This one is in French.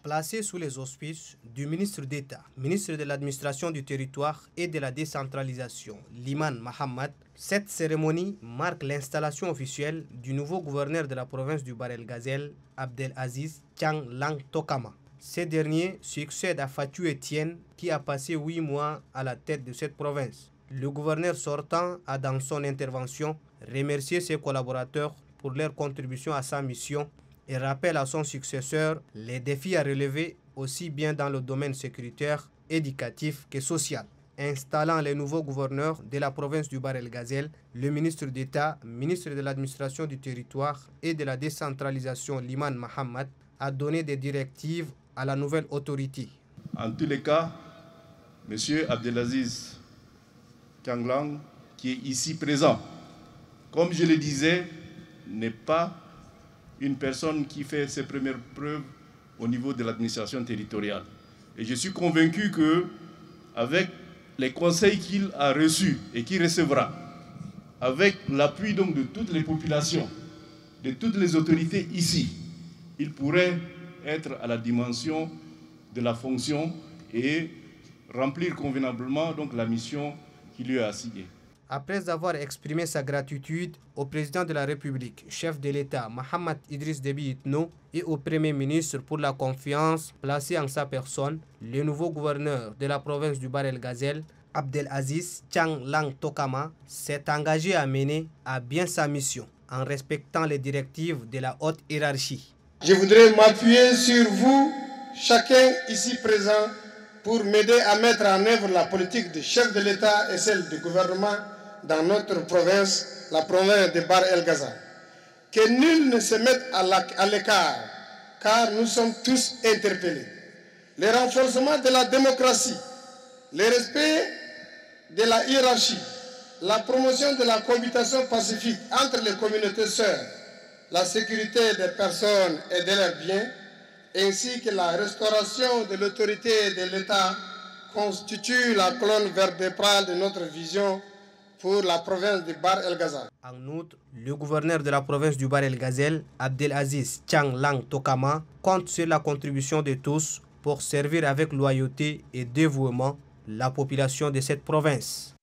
Placé sous les auspices du ministre d'État, ministre de l'administration du territoire et de la décentralisation, Liman Mohamed, cette cérémonie marque l'installation officielle du nouveau gouverneur de la province du Bahr El Ghazal, Abdelaziz Thiang Lang Tokama. Ce dernier succède à Fatou Etienne qui a passé 8 mois à la tête de cette province. Le gouverneur sortant a dans son intervention remercié ses collaborateurs pour leur contribution à sa mission et rappelle à son successeur les défis à relever aussi bien dans le domaine sécuritaire, éducatif que social. Installant les nouveaux gouverneurs de la province du Bahr El Ghazal, le ministre d'État, ministre de l'administration du territoire et de la décentralisation Liman Mohamed a donné des directives à la nouvelle autorité. En tous les cas, M. Abdelaziz Thiang Lang, qui est ici présent, comme je le disais, n'est pas une personne qui fait ses premières preuves au niveau de l'administration territoriale. Et je suis convaincu qu'avec les conseils qu'il a reçus et qu'il recevra, avec l'appui donc de toutes les populations, de toutes les autorités ici, il pourrait être à la dimension de la fonction et remplir convenablement donc la mission qui lui est assignée. Après avoir exprimé sa gratitude au président de la République, chef de l'État Mohamed Idriss Déby Itno et au Premier ministre pour la confiance placée en sa personne, le nouveau gouverneur de la province du Bahr El Ghazal, Abdelaziz Thiang Lang Tokama, s'est engagé à mener à bien sa mission en respectant les directives de la haute hiérarchie. Je voudrais m'appuyer sur vous, chacun ici présent, pour m'aider à mettre en œuvre la politique du chef de l'État et celle du gouvernement dans notre province, la province de Bahr El Ghazal. Que nul ne se mette à l'écart, car nous sommes tous interpellés. Le renforcement de la démocratie, le respect de la hiérarchie, la promotion de la cohabitation pacifique entre les communautés sœurs, la sécurité des personnes et de leurs biens, ainsi que la restauration de l'autorité de l'État constitue la colonne vertébrale de notre vision pour la province du Bahr El Ghazal. En outre, le gouverneur de la province du Bahr El Ghazal, Abdelaziz Thiang Lang Tokama, compte sur la contribution de tous pour servir avec loyauté et dévouement la population de cette province.